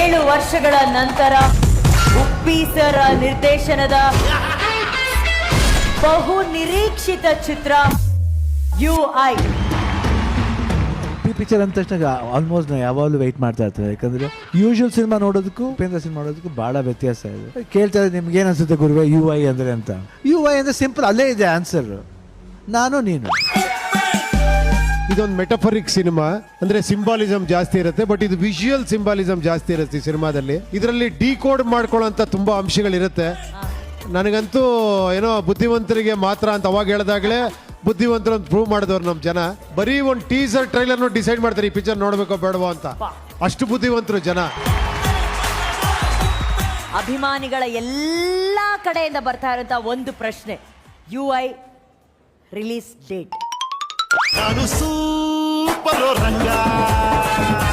7 ವರ್ಷಗಳ ನಂತರ ಉಪ್ಪಿ ಸರ್ ನಿರ್ದೇಶನದ ಬಹು ನಿರೀಕ್ಷಿತ ಚಿತ್ರ UI. ಈ ಪಿಕ್ಚರ್ ಅಂದ ತಕ್ಷಣ ಆಲ್ಮೋಸ್ಟ್ ನಾವು ಯಾವಾಗಲೂ ವೆಯ್ಟ್ ಮಾಡ್ತಾ ಇರ್ತಾರೆ. ಯಾಕಂದ್ರೆ ಯೂಶುವಲ್ ಸಿನಿಮಾ ನೋಡೋದಕ್ಕೂ ಉಪೇಂದ್ರ ಸಿನಿಮಾ ನೋಡೋದಕ್ಕೂ ಬಹಳ ವ್ಯತ್ಯಾಸ ಇದೆ. ಕೇಳ್ತಾ ಇದ್ದಾರೆ ನಿಮ್ಗೆ ಏನ್ ಅನ್ಸುತ್ತೆ ಗುರುವೆ UI ಅಂದ್ರೆ ಅಂತ. UI ಅಂದ್ರೆ ಸಿಂಪಲ್, ಅಲ್ಲೇ ಇದೆ ಆನ್ಸರ್, ನಾನು ನೀನು. ಇದೊಂದು ಮೆಟಫರಿಕ್ ಸಿನಿಮಾ, ಅಂದ್ರೆ ಸಿಂಬಾಲಿಸಮ್ ಜಾಸ್ತಿ ಇರುತ್ತೆ, ಬಟ್ ಇದು ವಿಜುವಲ್ ಸಿಂಬಾಲಿಸಮ್ ಜಾಸ್ತಿ ಇರುತ್ತೆ ಈ ಸಿನಿಮಾದಲ್ಲಿ. ಇದರಲ್ಲಿ ಡಿಕೋಡ್ ಮಾಡ್ಕೊಳ್ಳೋಂಥ ತುಂಬಾ ಅಂಶಗಳಿರುತ್ತೆ. ನನಗಂತೂ ಏನೋ ಬುದ್ಧಿವಂತರಿಗೆ ಮಾತ್ರ ಅಂತ ಅವಾಗ ಹೇಳಿದಾಗಲೇ ಬುದ್ಧಿವಂತರು ಅಂತ ಪ್ರೂವ್ ಮಾಡಿದವ್ರು ನಮ್ಮ ಜನ. ಬರೀ ಒಂದು ಟೀಸರ್ ಟ್ರೈಲರ್ ನೋಡಿ ಡಿಸೈಡ್ ಮಾಡ್ತಾರೆ ಈ ಪಿಕ್ಚರ್ ನೋಡ್ಬೇಕೋ ಬೇಡವೋ ಅಂತ. ಅಷ್ಟು ಬುದ್ಧಿವಂತರು ಜನ. ಅಭಿಮಾನಿಗಳ ಎಲ್ಲಾ ಕಡೆಯಿಂದ ಬರ್ತಾ ಇರುವಂತ ಒಂದು ಪ್ರಶ್ನೆ, UI ರಿಲೀಸ್ ಡೇಟ್. ನಾನು ಸೂಪರ್ ರಂಗ